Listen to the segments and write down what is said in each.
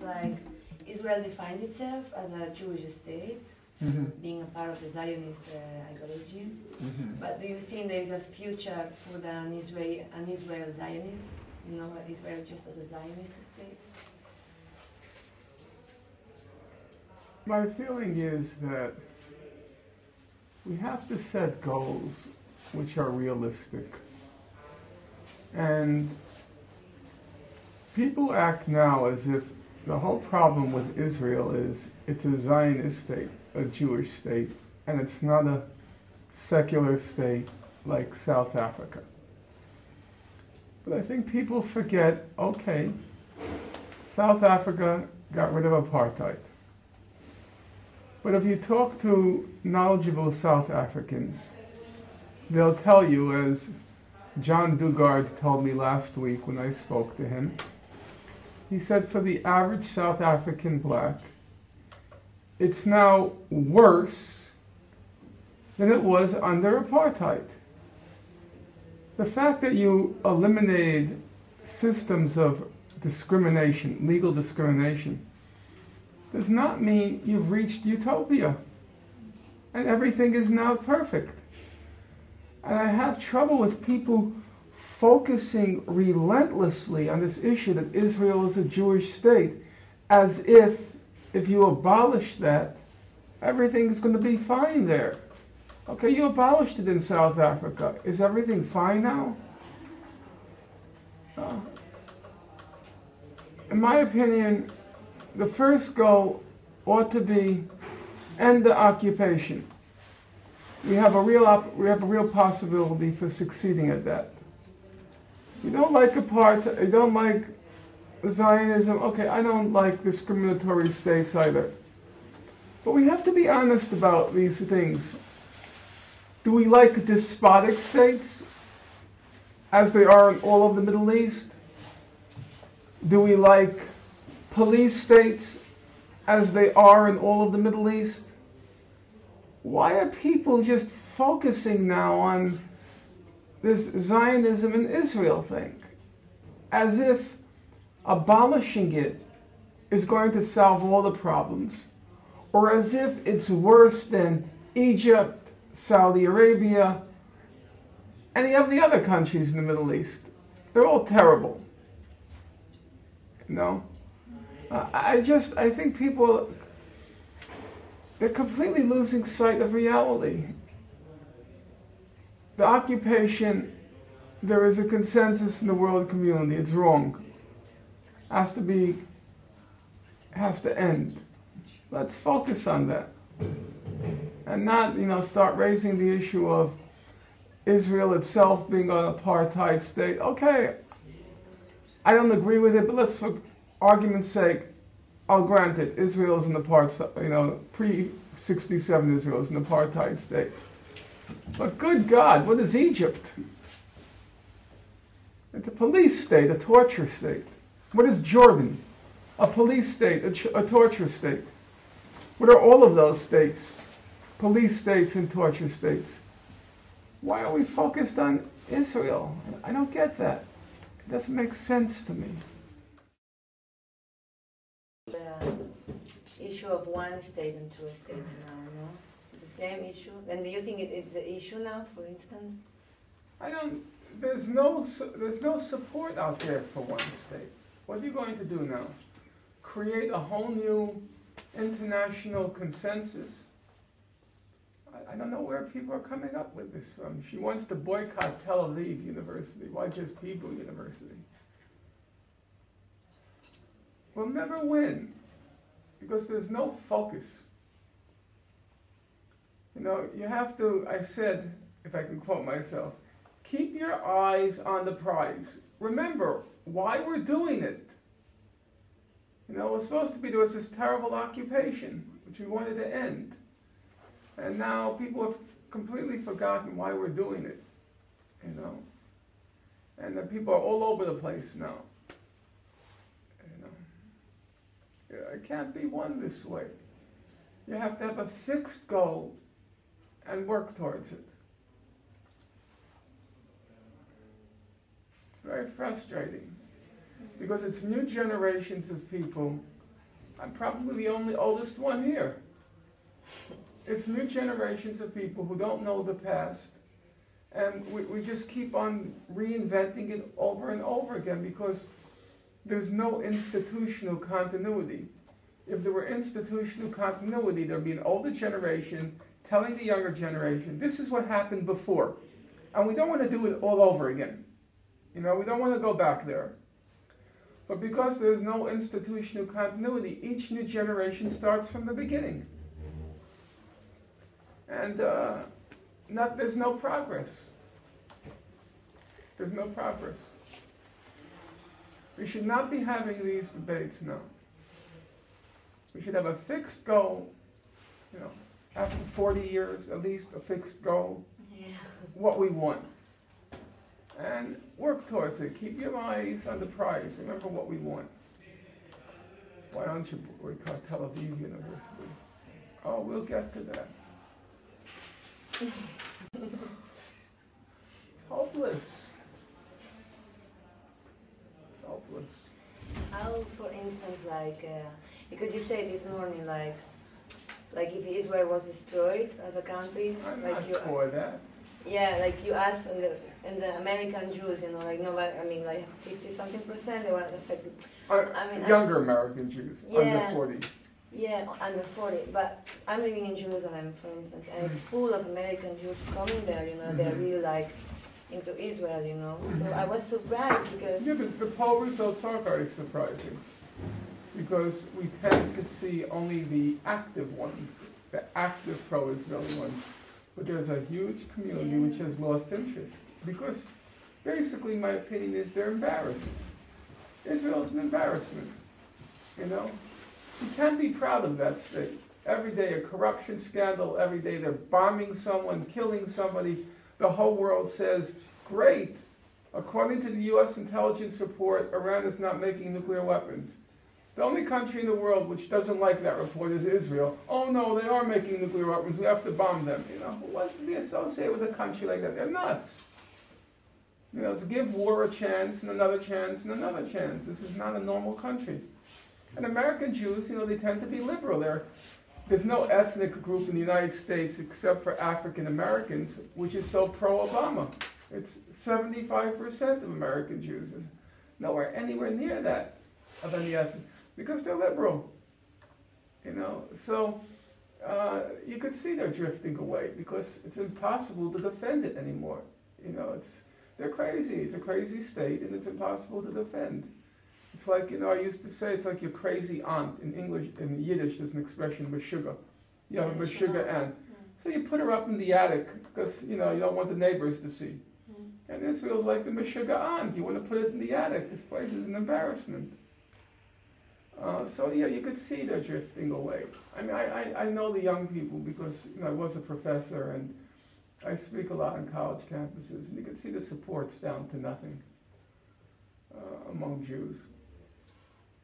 like Israel defines itself as a Jewish state, being a part of the Zionist ideology. But do you think there is a future for an Israel Zionism? You know, Israel just as a Zionist state? My feeling is that we have to set goals which are realistic. And people act now as if the whole problem with Israel is it's a Zionist state, a Jewish state, and it's not a secular state like South Africa. But I think people forget, okay, South Africa got rid of apartheid. But if you talk to knowledgeable South Africans, they'll tell you, as John Dugard told me last week when I spoke to him, he said for the average South African black, it's now worse than it was under apartheid. The fact that you eliminated systems of discrimination, legal discrimination, does not mean you've reached utopia and everything is now perfect. And I have trouble with people focusing relentlessly on this issue that Israel is a Jewish state, as if you abolish that, everything's going to be fine there. Okay, you abolished it in South Africa. Is everything fine now? In my opinion, the first goal ought to be end the occupation. We have a real possibility for succeeding at that. You don't like apartheid, you don't like Zionism, okay, I don't like discriminatory states either. But we have to be honest about these things. Do we like despotic states, as they are in all of the Middle East? Do we like police states, as they are in all of the Middle East? Why are people just focusing now on this Zionism and Israel thing, as if abolishing it is going to solve all the problems, or as if it's worse than Egypt, Saudi Arabia, any of the other countries in the Middle East? They're all terrible. You know? I think people, they're completely losing sight of reality. The occupation, there is a consensus in the world community, it's wrong. Has to end. Let's focus on that. And not, start raising the issue of Israel itself being an apartheid state. Okay, I don't agree with it, but let's, for argument's sake, I'll grant it. Israel is an apartheid, pre-67 Israel is an apartheid state. But good God, what is Egypt? It's a police state, a torture state. What is Jordan? A police state, a torture state. What are all of those states? Police states and torture states. Why are we focused on Israel? I don't get that. It doesn't make sense to me. The issue of one state and two states now, no? It's the same issue. And do you think it's the issue now, for instance? There's no support out there for one state. What are you going to do now? Create a whole new international consensus? I don't know where people are coming up with this from. She wants to boycott Tel Aviv University. Why just Hebrew University? We'll never win because there's no focus. You have to, I said, if I can quote myself, keep your eyes on the prize. Remember why we're doing it. It was supposed to be, there was this terrible occupation, which we wanted to end. And now people have completely forgotten why we're doing it, And the people are all over the place now. It can't be won this way. You have to have a fixed goal and work towards it. It's very frustrating because it's new generations of people I'm probably the only oldest one here. It's new generations of people who don't know the past, and we just keep on reinventing it over and over again because there's no institutional continuity. If there were institutional continuity, there'd be an older generation telling the younger generation, this is what happened before. And we don't want to do it all over again. You know, we don't want to go back there. But because there's no institutional continuity, each new generation starts from the beginning. And there's no progress. There's no progress. We should not be having these debates now. We should have a fixed goal, you know, after 40 years, at least a fixed goal, what we want. And work towards it. Keep your eyes on the prize. Remember what we want. Why don't you boycott Tel Aviv University? Oh, we'll get to that. It's hopeless. It's hopeless. How, for instance, because you said this morning, like if Israel was destroyed as a country, I'm like not you, for that. yeah, like you asked, and the American Jews, you know, like nobody, I mean, like 50-something%, they weren't affected. Younger American Jews, under 40. Yeah, under 40. But I'm living in Jerusalem, for instance, and it's full of American Jews coming there. You know, they're really like into Israel. You know, so I was surprised because The poll results are very surprising because we tend to see only the active ones, the active pro-Israeli ones. But there's a huge community which has lost interest because basically my opinion is they're embarrassed. Israel's an embarrassment, you know? You can't be proud of that state. Every day a corruption scandal, every day they're bombing someone, killing somebody. The whole world says, great, according to the US intelligence report, Iran is not making nuclear weapons. The only country in the world which doesn't like that report is Israel. Oh no, they are making nuclear weapons, we have to bomb them. You know, who wants to be associated with a country like that? They're nuts. You know, to give war a chance and another chance and another chance. This is not a normal country. And American Jews, you know, they tend to be liberal. There's no ethnic group in the United States except for African Americans which is so pro-Obama. It's 75% of American Jews. Is nowhere anywhere near that of any ethnic. Because they're liberal, you know. So you could see they're drifting away because it's impossible to defend it anymore. You know, they're crazy. It's a crazy state, and it's impossible to defend. It's like, you know, I used to say it's like your crazy aunt. In English, in Yiddish, there's an expression, meshuga. You have a meshuga aunt. So you put her up in the attic because, you know, you don't want the neighbors to see. And Israel's like the meshuga aunt. You want to put it in the attic. This place is an embarrassment. So yeah, you could see they're drifting away. I mean, I know the young people because, you know, I was a professor and I speak a lot on college campuses, and you can see the support's down to nothing among Jews.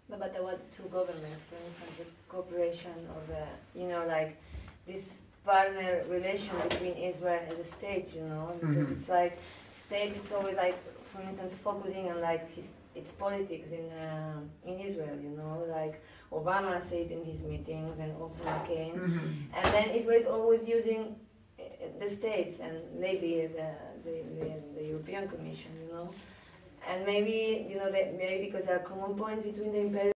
No, but there were two governments, for instance, the cooperation of the, you know, like this partner relation between Israel and the states, you know, because it's like states, it's always like, for instance, focusing on like its politics in Israel, you know, like Obama says in his meetings and also McCain, and then Israel is always using the states and lately the European Commission, you know, and maybe, you know, maybe because there are common points between the imperial